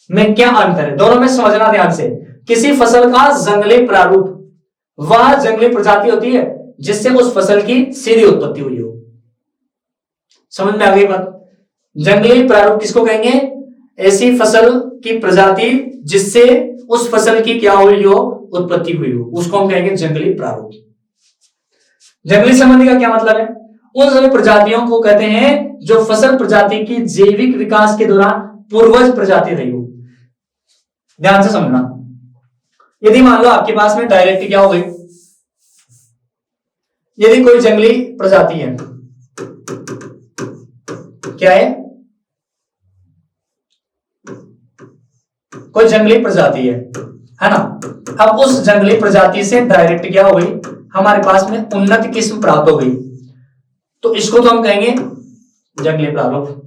में क्या अंतर है, दोनों में समझना ध्यान से। किसी फसल का जंगली प्रारूप वह जंगली प्रजाति होती है जिससे उस फसल की सीधी उत्पत्ति हुई हो। समझ में आ गई बात? जंगली प्रारूप किसको कहेंगे? ऐसी फसल की प्रजाति जिससे उस फसल की क्या हुई हो, उत्पत्ति हुई हो, उसको हम कहेंगे जंगली प्रारूप। जंगली संबंधी का क्या मतलब है? उन सभी प्रजातियों को कहते हैं जो फसल प्रजाति की जैविक विकास के दौरान पूर्वज प्रजाति रही हो। ध्यान से समझना। यदि मान लो आपके पास में डायरेक्ट क्या हो गई, यदि कोई जंगली प्रजाति है, क्या है, कोई जंगली प्रजाति है ना। अब उस जंगली प्रजाति से डायरेक्ट क्या हो गई, हमारे पास में उन्नत किस्म प्राप्त हो गई, तो इसको तो हम कहेंगे जंगली प्रारूप।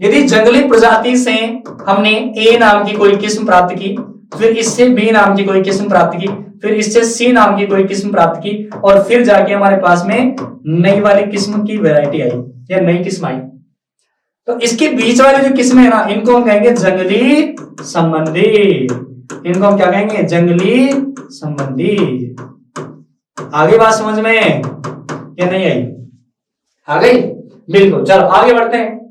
यदि जंगली प्रजाति से हमने ए नाम की कोई किस्म प्राप्त की, फिर इससे बी नाम की कोई किस्म प्राप्त की, फिर इससे सी नाम की कोई किस्म प्राप्त की, और फिर जाके हमारे पास में नई वाली किस्म की वैरायटी आई या नई किस्म आई, तो इसके बीच वाली जो किस्म है ना, इनको हम कहेंगे जंगली संबंधी। इनको हम क्या कहेंगे? जंगली संबंधी। आगे बात समझ में या नहीं आई? आ गई? बिल्कुल। चलो आगे बढ़ते हैं।